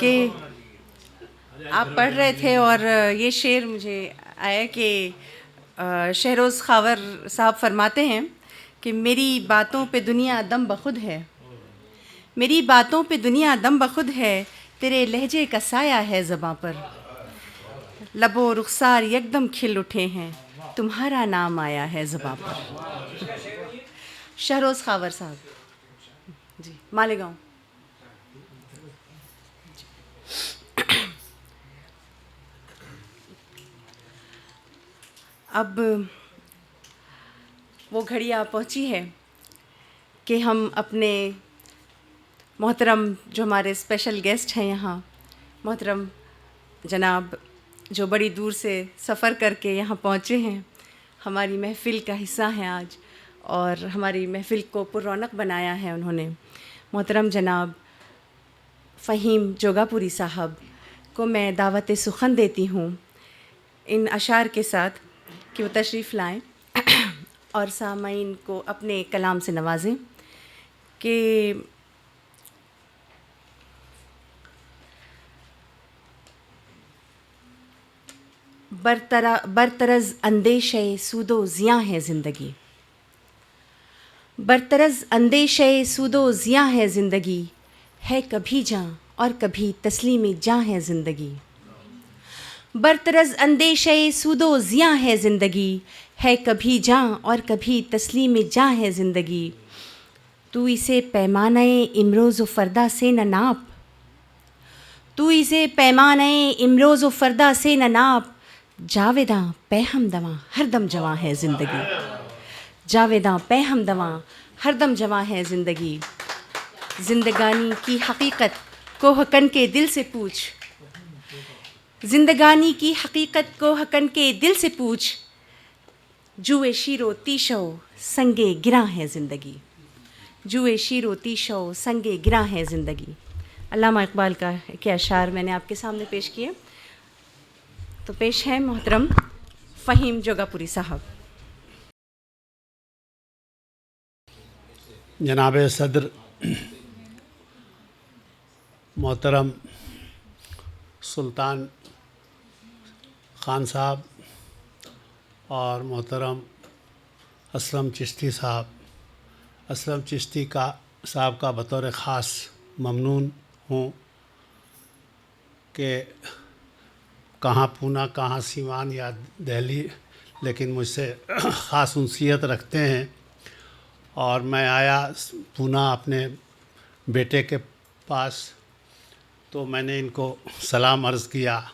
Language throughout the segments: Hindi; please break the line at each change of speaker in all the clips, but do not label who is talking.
कि आप पढ़ रहे थे और ये शेर मुझे आया कि शहरोज़ खावर साहब फरमाते हैं कि मेरी बातों पे दुनिया दम बखुद है, मेरी बातों पे दुनिया दम बखुद है, तेरे लहजे का साया है ज़बां पर, लबो रुखसार यकदम खिल उठे हैं, तुम्हारा नाम आया है ज़बां पर। शहरोज़ खावर साहब जी, मालेगांव। अब वो घड़ी आ पहुंची है कि हम अपने मोहतरम जो हमारे स्पेशल गेस्ट हैं यहाँ, मोहतरम जनाब जो बड़ी दूर से सफ़र करके यहाँ पहुँचे हैं, हमारी महफ़िल का हिस्सा हैं आज और हमारी महफ़िल को पुररौनक बनाया है उन्होंने, मोहतरम जनाब फ़हीम जोगापुरी साहब को मैं दावत सुखन देती हूँ इन अशार के साथ कि वो तशरीफ़ लाएं और सामाईन को अपने कलाम से नवाजें कि बरतरज़ अंदेशे सूदो ज़ियाँ है ज़िंदगी, बरतरज़ अंदेशे सूदो ज़ियाँ है ज़िंदगी, है कभी जाँ और कभी तस्लीम जाँ है ज़िंदगी, बरतरज़ अंदेशे सूदो ज़ियाँ है ज़िंदगी, है कभी जाँ और कभी तस्लीम जाँ है ज़िंदगी, तू इसे पैमाने इमरोज़ व फ़रदा से न नाप, तू इसे पैमाने इमरोज़ व फ़रदा से न नाप, जावेदां पे हमदमा हरदम जवां है ज़िंदगी, जावेदां पे हमदमा हरदम जवां है ज़िंदगी, ज़िंदगानी की हकीकत को हकन के दिल से पूछ, ज़िंदगानी की हकीकत को हकन के दिल से पूछ, जुए शीरो तीशो संगे गिरा है ज़िंदगी, जुए शीरो तीशो संगे गिरा है ज़िंदगी। अल्लामा इकबाल का के अशार मैंने आपके सामने पेश किए, तो पेश है मोहतरम फ़हीम जोगापुरी साहब।
जनाब सदर मोहतरम सुल्तान ख़ान साहब और मोहतरम असलम चिश्ती साहब, असलम चिश्ती साहब का बतौर ख़ास ममनून हूँ कि कहाँ पूना, कहाँ सीवान या दिल्ली, लेकिन मुझसे ख़ास उनसियत रखते हैं और मैं आया पूना अपने बेटे के पास, तो मैंने इनको सलाम अर्ज़ किया,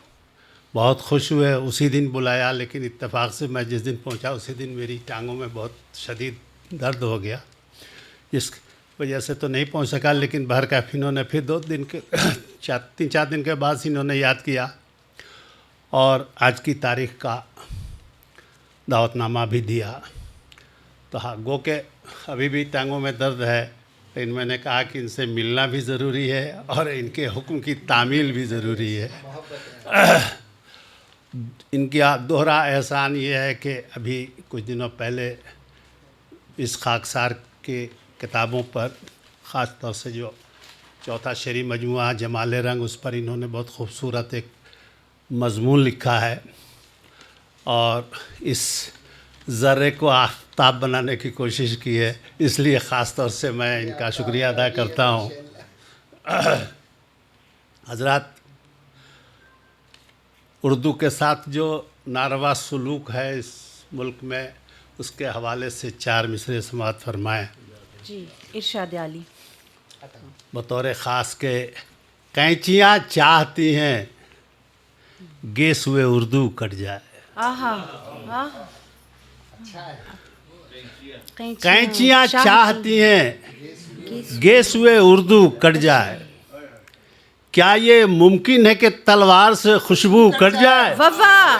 बहुत खुश हुए, उसी दिन बुलाया, लेकिन इत्तेफाक से मैं जिस दिन पहुंचा उसी दिन मेरी टांगों में बहुत शदीद दर्द हो गया, इस वजह से तो नहीं पहुंच सका, लेकिन बहरकैफ इन्होंने फिर 3-4 दिन के बाद इन्होंने याद किया और आज की तारीख़ का दावतनामा भी दिया। तो हाँ, गो के अभी भी टांगों में दर्द है, लेकिन मैंने कहा कि इनसे मिलना भी ज़रूरी है और इनके हुक्म की तामील भी ज़रूरी है। इनका दोहरा एहसान ये है कि अभी कुछ दिनों पहले इस खाकसार के किताबों पर, ख़ास तौर से जो चौथा शेरी मजमुआ जमाल रंग, उस पर इन्होंने बहुत खूबसूरत एक मज़मून लिखा है और इस ज़र्रे को आफ्ताब बनाने की कोशिश की है, इसलिए ख़ास तौर से मैं इनका शुक्रिया अदा करता हूँ। हज़रात, उर्दू के साथ जो नारवा सलूक है इस मुल्क में, उसके हवाले से 4 मिसरे समाअत फरमाएँ।
जी, इरशाद आली।
बतौर ख़ास के कैंचियाँ चाहती हैं गेस हुए उर्दू कट जाए।
आहा,
कैंचियाँ चाहती हैं गेस हुए उर्दू कट जाए, क्या ये मुमकिन है कि तलवार से खुशबू कट जाए?
वाह वाह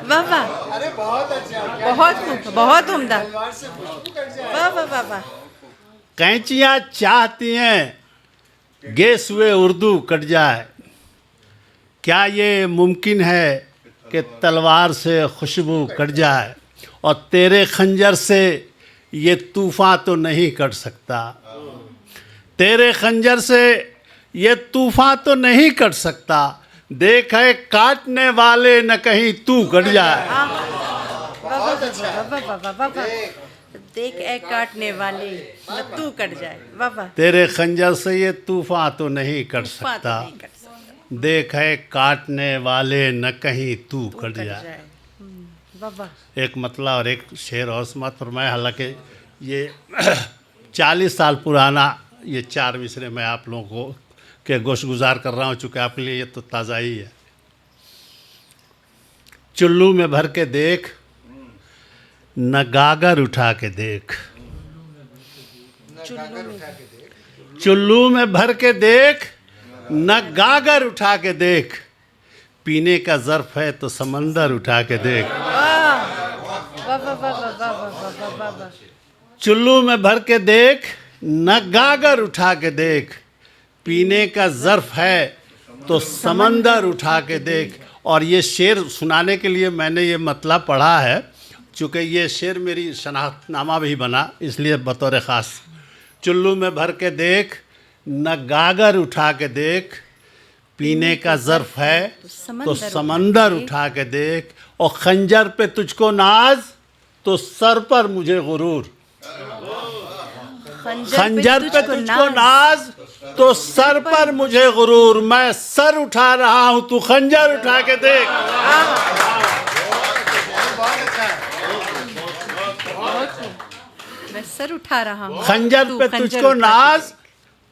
वाह,
अरे बहुत अच्छा,
बहुत उम्दा, वाह वाह वाह वाह।
कैंचियाँ चाहती हैं गेस हुए उर्दू कट जाए, क्या ये मुमकिन है कि तलवार से खुशबू कट जाए, और तेरे खंजर से ये तूफ़ान तो नहीं कट सकता, तेरे खंजर से ये तूफान तो नहीं कट सकता, देख है काटने वाले न कहीं तू कट जाए।
देख ए काटने वाले न तू कट जाए। वाह।
तेरे खंजर से ये तूफान तो नहीं कट सकता, देख है काटने वाले न कहीं तू कट जाए।
वाह।
एक मतला और एक शेर और समाप्त फरमाया। हालांकि ये 40 साल पुराना ये 4 मिसरे मैं आप लोगों को के गोश गुजार कर रहा हूँ, चूँकि आपके लिए ये तो ताज़ा ही है। चुल्लू में भर के देख न गागर उठा के देख, चुल्लू में भर के देख न गागर उठा के देख, पीने का ज़र्फ है तो समंदर उठा के देख। चुल्लू में भर के देख न गागर उठा के देख, पीने का ज़र्फ है तो समंदर उठा के देख। और ये शेर सुनाने के लिए मैंने ये मतलब पढ़ा है, चूँकि ये शेर मेरी शनाख्तनामा भी बना, इसलिए बतौर ख़ास। चुल्लू में भर के देख न गागर उठा के देख, पीने का ज़र्फ है तो समंदर उठा के देख। और खंजर पे तुझको नाज तो सर पर मुझे गुरूर, खंजर पे तुझको नाज तो सर पर मुझे गुरूर, मैं सर उठा रहा हूँ तू खंजर उठा के देख।
मैं सर उठा रहा हूँ,
खंजर पे तुझको नाज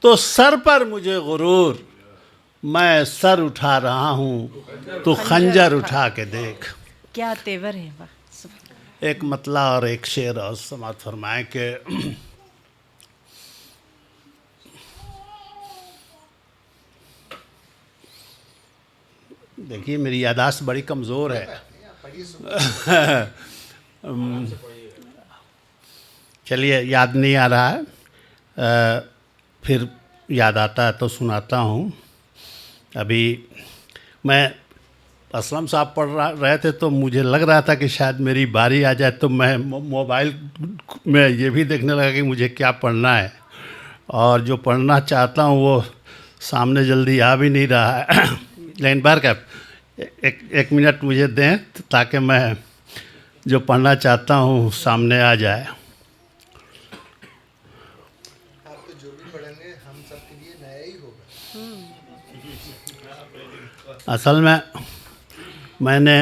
तो सर पर मुझे गुरूर, मैं सर उठा रहा हूँ तू खंजर उठा के देख।
क्या तेवर है। वाह।
एक मतला और एक शेर और समाप्त फरमाए कि देखिए मेरी यादाश्त बड़ी कमज़ोर है। चलिए याद नहीं आ रहा है, फिर याद आता है तो सुनाता हूँ। अभी मैं असलम साहब पढ़ रहे थे तो मुझे लग रहा था कि शायद मेरी बारी आ जाए, तो मैं मोबाइल में ये भी देखने लगा कि मुझे क्या पढ़ना है, और जो पढ़ना चाहता हूँ वो सामने जल्दी आ भी नहीं रहा है। लेकिन बार का एक मिनट मुझे दें ताकि मैं जो पढ़ना चाहता हूँ सामने आ जाए।
आप तो जो भी पढ़ेंगे हम सब के लिए नया ही होगा।
असल में मैंने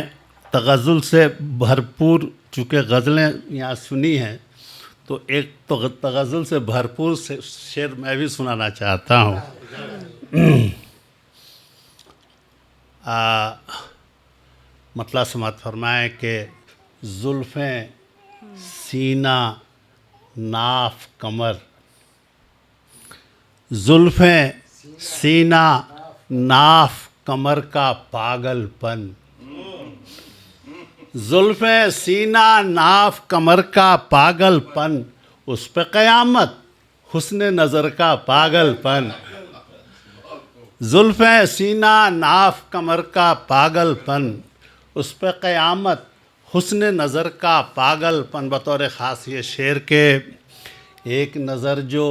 तगज़ुल से भरपूर, चूँकि गज़लें यहाँ सुनी हैं, तो एक तो तगज़ुल से भरपूर से शेर मैं भी सुनाना चाहता हूँ। मतलब समात फरमाए कि जुल्फ़ें सीना नाफ कमर, जुल्फ़ें सीना नाफ कमर का पागलपन, जुल्फ़ें सीना नाफ कमर का पागलपन, उस पे क़यामत हुस्न नज़र का पागलपन, जुल्फ़ें सीना नाफ कमर का पागलपन, उस पे क़यामत हुस्न नज़र का पागलपन। बतौर ख़ास ये शेर के एक नज़र जो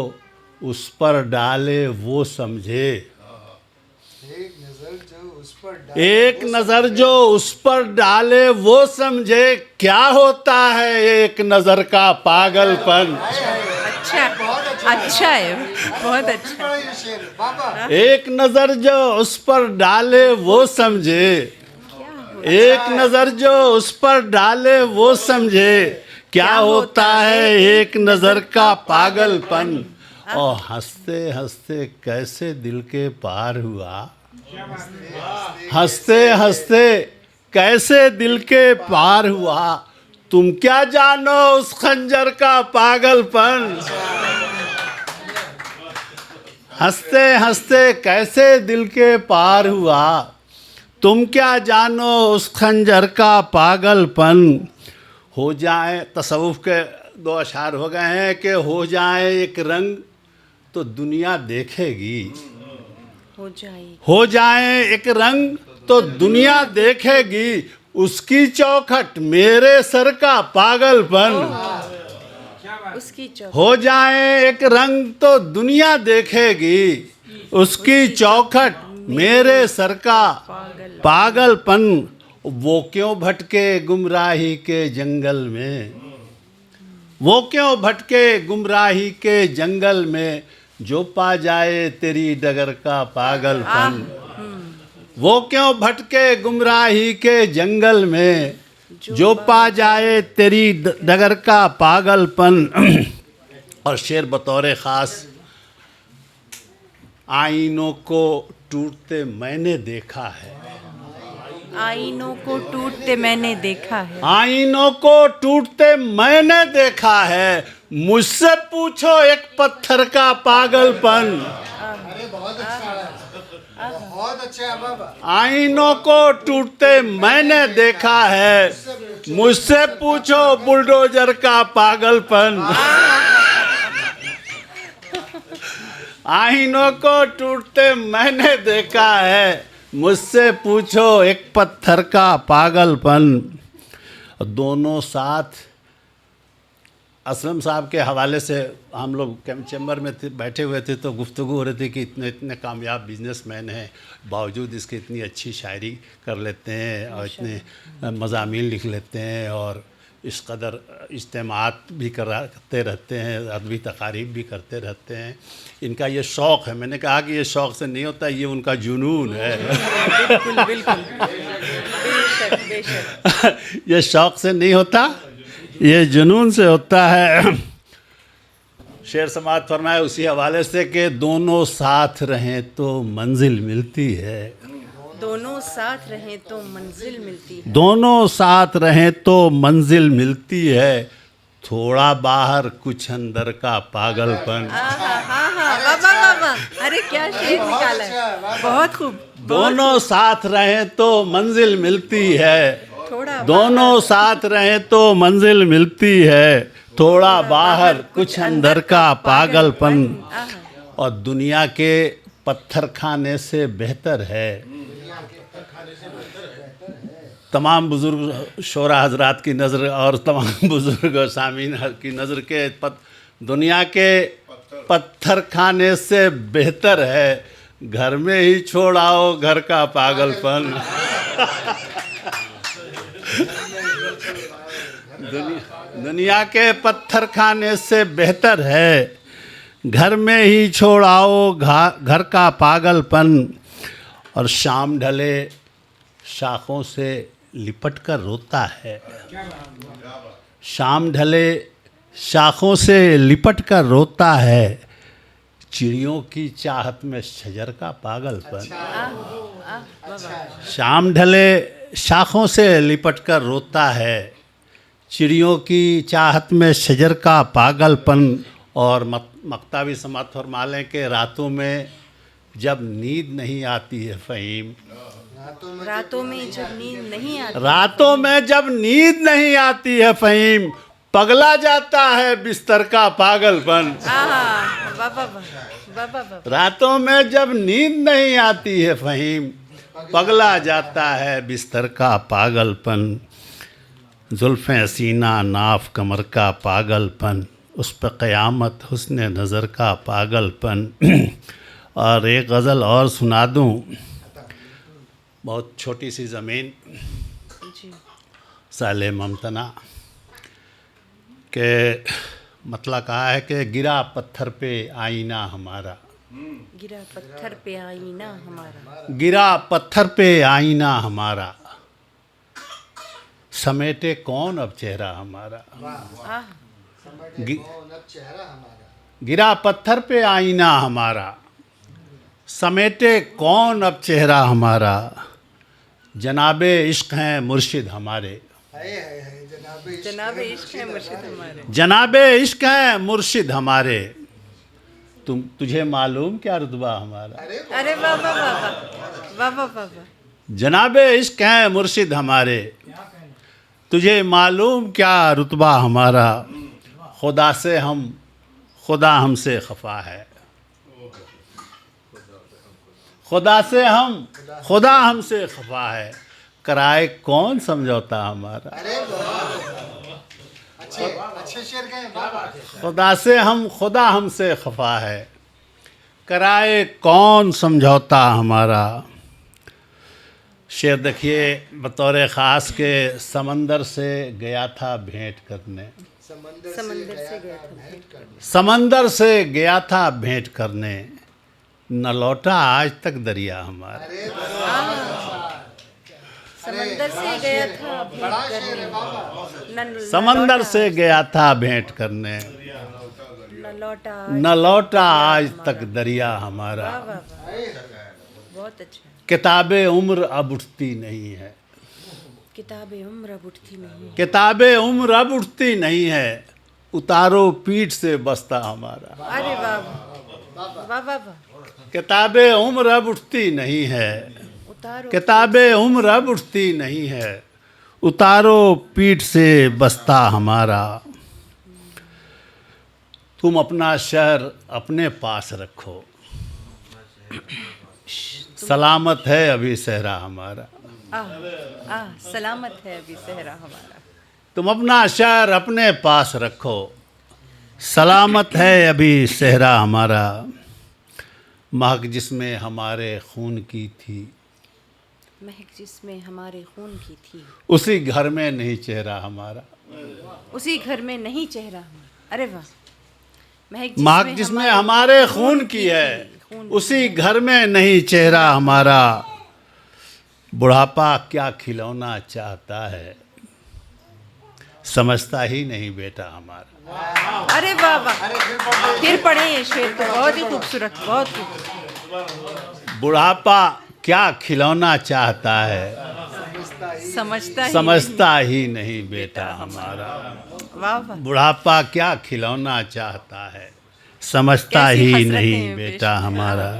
उस पर डाले वो समझे,
एक नजर जो उस पर
डाले वो समझे, क्या होता है एक नज़र का पागलपन।
अच्छा अच्छा है, बहुत अच्छा।
ये शेर बाबा
एक नज़र जो उस पर डाले वो समझे, एक नज़र जो उस पर डाले वो समझे, क्या होता है एक नज़र का पागलपन। और हंसते हंसते कैसे दिल के पार हुआ, हंसते हंसते कैसे दिल के पार हुआ, तुम क्या जानो उस खंजर का पागलपन। हंसते हंसते कैसे दिल के पार हुआ, तुम क्या जानो उस खंजर का पागलपन। हो जाए, तसव्वुफ़ के 2 अशार हो गए हैं कि हो जाए एक रंग तो दुनिया देखेगी, हो जाए एक रंग तो दुनिया देखेगी, उसकी चौखट मेरे सर का पागलपन।
उसकी चौखट
हो जाए एक रंग तो दुनिया देखेगी, उसकी चौखट मेरे सर का पागलपन। वो क्यों भटके गुमराही के जंगल में, वो क्यों भटके गुमराही के जंगल में, जो पा जाए तेरी डगर का पागलपन। वो क्यों भटके गुमराही के जंगल में, जो पा जाए तेरी डगर का पागलपन। और शेर बतौर ख़ास, आईनों को टूटते मैंने देखा है,
आईनों को टूटते मैंने देखा है,
आईनों को टूटते मैंने देखा है, मुझसे पूछो एक पत्थर का पागलपन।
अरे बहुत अच्छा है, बहुत अच्छा है बाबा।
आईनों को टूटते मैंने देखा है, मुझसे पूछो बुलडोजर का पागलपन। आईनों को टूटते मैंने देखा है, मुझसे पूछो एक पत्थर का पागलपन। दोनों साथ असलम साहब के हवाले से हम लोग चैम्बर में बैठे हुए थे तो गुफ्तगू हो रही थी कि इतने इतने कामयाब बिजनेसमैन हैं, बावजूद इसके इतनी अच्छी शायरी कर लेते हैं और इतने मज़ामीन लिख लेते हैं और इस कदर इज्तिमात भी करते रहते हैं, अदबी तकारीब भी करते रहते हैं। इनका ये शौक़ है। मैंने कहा कि ये शौक़ से नहीं होता, ये उनका जुनून है।
बिल्कुल बिल्कुल, बेशक बेशक।
ये शौक़ से नहीं होता, ये जुनून से होता है। शेर समात फरमाए उसी हवाले से कि दोनों साथ रहें तो मंजिल मिलती है,
दोनों साथ रहें तो मंजिल मिलती है,
दोनों साथ रहें तो मंजिल मिलती है, थोड़ा बाहर कुछ अंदर का पागलपन।
हाँ बाबा बाबा, अरे क्या शेर निकाला है, बहुत खूब।
दोनों साथ रहें तो मंजिल मिलती है,
थोड़ा
दोनों साथ रहें तो मंजिल मिलती है, थोड़ा बाहर कुछ अंदर का पागलपन। और दुनिया के पत्थर खाने से बेहतर है, तमाम बुज़ुर्ग शोरा हजरात की नज़र और तमाम बुज़ुर्ग सामीन की नज़र के दुनिया के पत्थर खाने से बेहतर है घर में ही छोड़ाओ घर का पागलपन। दुनिया के पत्थर खाने से बेहतर है घर में ही छोड़ाओ घर का पागलपन। और शाम ढले शाखों से लिपट कर रोता है, शाम ढले शाखों से लिपट कर रोता है, चिड़ियों की चाहत में शजर का पागलपन। शाम ढले शाखों से लिपट कर रोता है, चिड़ियों की चाहत में शजर का पागलपन। और मक्तावी समात फरमा लें कि रातों में जब नींद नहीं आती है फ़हीम,
रातों में जब नींद नहीं आती,
रातों में जब नींद नहीं आती है फ़हीम, पगला जाता है बिस्तर का पागलपन। रातों में जब नींद नहीं आती है फ़हीम, पगला जाता है बिस्तर का पागलपन। जुल्फ़ें सीना नाफ कमर का पागलपन, उस पर क़यामत हुस्न नज़र का पागलपन। और एक गज़ल और सुना दूँ, बहुत छोटी सी ज़मीन साले ममतना के मतलब कहा है कि गिरा पत्थर पे आईना हमारा,
गिरा पत्थर पे आईना हमारा,
गिरा पत्थर पे आईना हमारा, समेटे कौन अब चेहरा हमारा। गिरा पत्थर पे आईना हमारा, समेटे कौन अब चेहरा हमारा, जनाबे इश्क हैं मुर्शिद हमारे,
जनाबे इश्क है मुर्शिद हमारे,
जनाबे इश्क हैं मुर्शिद हमारे, तुझे मालूम क्या रुतबा हमारा।
अरे वाह वाह वाह वाह वाह वाह,
जनाबे इश्क हैं मुर्शिद हमारे, तुझे मालूम क्या रुतबा हमारा, खुदा से हम खुदा हमसे खफा है, खुदा से हम खुदा हमसे खफा है, कराए कौन समझौता हमारा।
अच्छे शेर गए बाबा।
खुदा से हम खुदा हमसे खफा है, कराए कौन समझौता हमारा। शेर देखिए बतौर ख़ास के समंदर से गया था भेंट करने,
समंदर से गया था भेंट करने,
समंदर से गया था भेंट करने, न लौटा आज तक दरिया हमारा।
समंदर से गया था भेंट करने,
समंदर से गया था भेंट करने,
न लौटा।
न लौटा आज तक दरिया हमारा।
वाह वाह वाह, बहुत अच्छा।
किताबे उम्र अब उठती नहीं है,
किताबे उम्र अब उठती नहीं,
किताबे उम्र अब उठती नहीं है, उतारो पीठ से बस्ता हमारा।
अरे वाह वाह वाह वाह,
किताबे उम्र अब उठती नहीं है,
उतारो
किताबे उम्र अब उठती नहीं है, उतारो पीठ से बस्ता हमारा। तुम अपना शहर अपने पास रखो, सलामत है अभी सहरा हमारा।
सलामत है अभी सहरा हमारा।
तुम अपना शहर अपने पास रखो, सलामत है अभी सहरा हमारा। महक जिसमें हमारे खून की थी,
महक जिसमें हमारे खून की थी,
उसी घर में नहीं चेहरा हमारा।
उसी घर में नहीं चेहरा हमारा। अरे वाह।
महक जिसमें हमारे खून की है, उसी घर में नहीं चेहरा हमारा। बुढ़ापा क्या खिलौना चाहता है, समझता ही नहीं बेटा हमारा।
अरे वाह वाह, फिर पढ़े ये शेर तो बहुत ही खूबसूरत, बहुत खूबसूरत।
बुढ़ापा क्या खिलौना चाहता है, समझता ही नहीं बेटा हमारा।
वाह वाह,
बुढ़ापा क्या खिलौना चाहता है, समझता
कैसी
ही
हसरतें
नहीं
हैं
बेटा हमारा।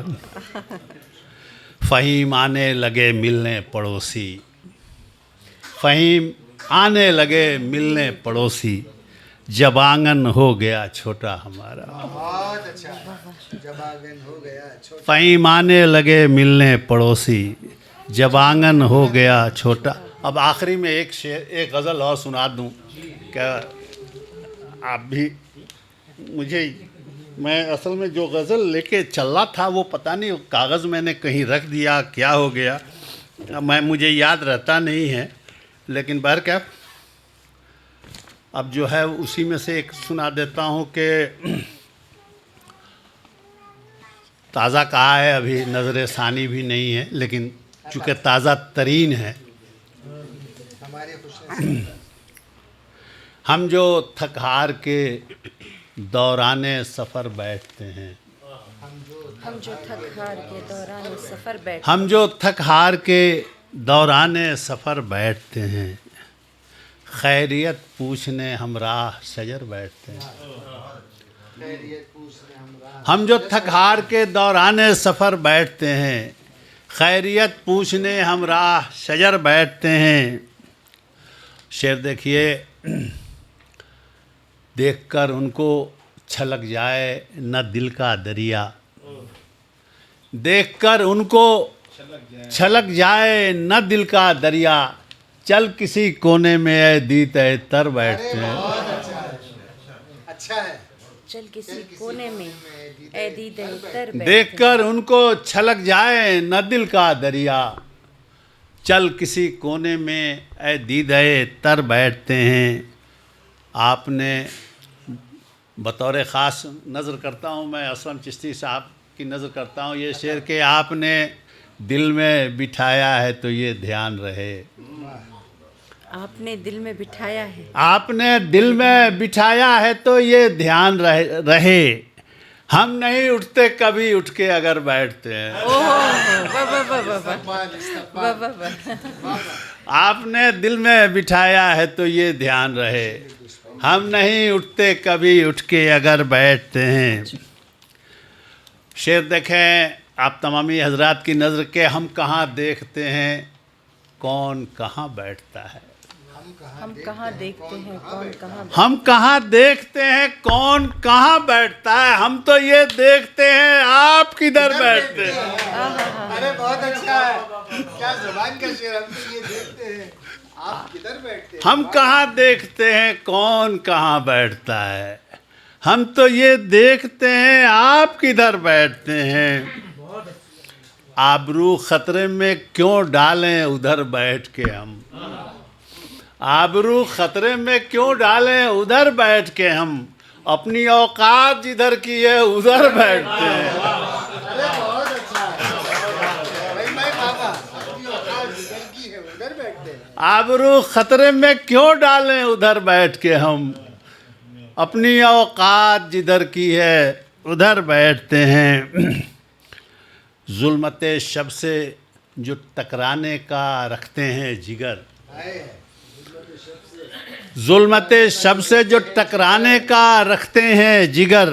फ़हीम आने लगे मिलने पड़ोसी, फ़हीम आने लगे मिलने पड़ोसी, जब आंगन हो गया छोटा हमारा।
बहुत अच्छा, जब आंगन हो गया छोटा।
फ़हीम आने लगे मिलने पड़ोसी, जब आंगन हो गया छोटा। अब आखिरी में एक शेर, एक गज़ल और सुना दूं क्या आप भी? मुझे, मैं असल में जो गज़ल लेके चल रहा था वो पता नहीं कागज़ मैंने कहीं रख दिया, क्या हो गया, मुझे याद रहता नहीं है, लेकिन बहर क्या अब जो है उसी में से एक सुना देता हूँ कि ताज़ा कहा है, अभी नज़र सानी भी नहीं है, लेकिन चूँकि ताज़ा तरीन है।
हमारे खुश
हम जो थक हार के दौराने सफ़र बैठते हैं,
हम जो थक हार के दौरान सफ़र बैठ,
हम जो थक हार के दौराने सफ़र बैठते हैं, खैरियत पूछने हम राह शजर बैठते हैं। हम जो थक हार के दौराने सफ़र बैठते हैं, खैरियत पूछने हम राह शजर बैठते हैं। शेर देखिए, देखकर उनको छलक जाए न दिल का दरिया, देखकर उनको छलक जाए न दिल का दरिया, चल किसी कोने में ऐ दीत ऐ तर बैठते हैं।
अच्छा है,
चल किसी कोने में ऐ दीद ऐ तर बैठते हैं।
देखकर उनको छलक जाए न दिल का दरिया, चल किसी कोने में ऐ दीद ऐ तर बैठते हैं। आपने बतौर ख़ास नज़र करता हूँ मैं असलम चिश्ती साहब की नज़र करता हूँ ये शेर के, आपने दिल में बिठाया है तो ये ध्यान रहे।
आपने दिल में बिठाया है,
आपने दिल में बिठाया है तो ये ध्यान रहे। हम नहीं उठते कभी, उठ के अगर बैठते हैं।
ओहो, वाह वाह वाह वाह वाह वाह वाह।
आपने दिल में बिठाया है तो ये ध्यान रहे, हम नहीं उठते कभी, उठ के अगर बैठते हैं। शेर देखें आप तमामी हजरात की नज़र के, हम कहाँ देखते हैं कौन कहाँ बैठता है।
हम कहाँ देखते हैं कौन कहाँ,
हम कहाँ देखते हैं कौन कहाँ बैठता है, हम तो ये देखते हैं आप किधर बैठते हैं।
अरे बहुत अच्छा है, क्या ज़ुबान का शेर। हम तो ये देखते हैं आप किधर बैठते हैं।
हम कहाँ देखते हैं कौन कहाँ बैठता है, हम तो ये देखते हैं आप किधर बैठते हैं। आबरू खतरे में क्यों डालें उधर बैठ के हम। आबरू खतरे में क्यों डालें उधर बैठ के हम। अपनी औकात जिधर की है उधर बैठते हैं।
अरे बहुत अच्छा है भाई बाबा, अपनी औकात जिधर की है उधर बैठते हैं।
आबरू खतरे में क्यों डालें उधर बैठ के हम। अपनी औकात जिधर की है उधर बैठते हैं। जुल्मते शब से जो टकराने का रखते हैं जिगर। जुल्मते शब से जो टकराने का रखते हैं जिगर।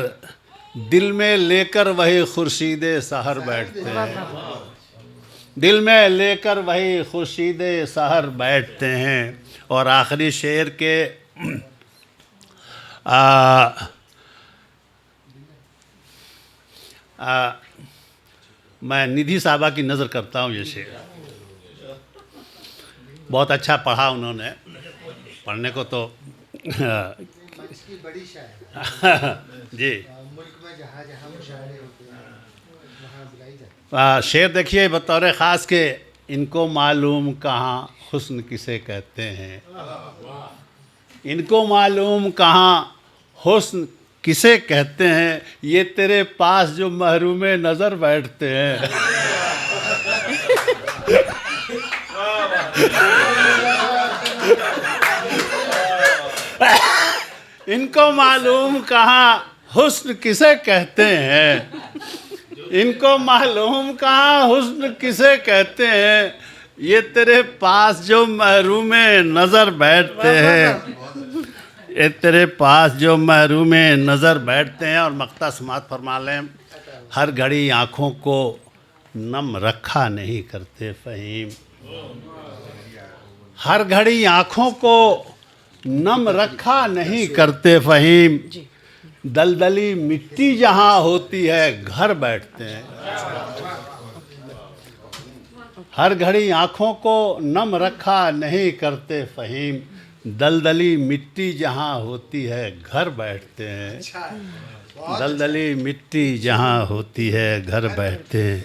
दिल में लेकर वही खुर्शीदे सहर बैठते हैं। दिल में लेकर वही खुर्शीदे सहर बैठते हैं। और आखिरी शेर के मैं निधि साहबा की नज़र करता हूँ। ये शेर बहुत अच्छा पढ़ा उन्होंने। पढ़ने को तो
इसकी बड़ी शायर
जी।
मुल्क में जहाँ जहाँ मुशायरे होते हैं वहाँ बुलाई जाती है।
शेर देखिए बतौर ख़ास के, इनको मालूम कहाँ हुस्न किसे कहते हैं। इनको मालूम कहाँ हुस्न किसे कहते हैं। ये तेरे पास जो महरूम नज़र बैठते हैं। इनको मालूम कहाँ हुस्न किसे कहते हैं। इनको मालूम कहाँ हुस्न किसे कहते हैं। ये तेरे पास जो महरूम नज़र बैठते हैं। ये तेरे पास जो महरूम नज़र बैठते हैं। और मक्ता समात फरमा लें, हर घड़ी आँखों को नम रखा नहीं करते फ़हीम। हर घड़ी आँखों को नम रखा नहीं करते फ़हीम। दलदली मिट्टी जहाँ होती है घर बैठते हैं। हर घड़ी आँखों को नम रखा नहीं करते फ़हीम। दलदली मिट्टी जहाँ होती है घर बैठते हैं। दलदली मिट्टी जहाँ होती है घर बैठते हैं।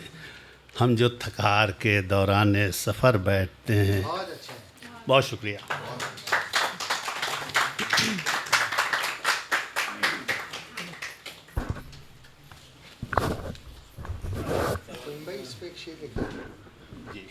हम जो थकार के दौरान सफ़र बैठते हैं।
बहुत अच्छा है।
बहुत शुक्रिया।
भाई इस पे एक शेर लिखा है।
जी।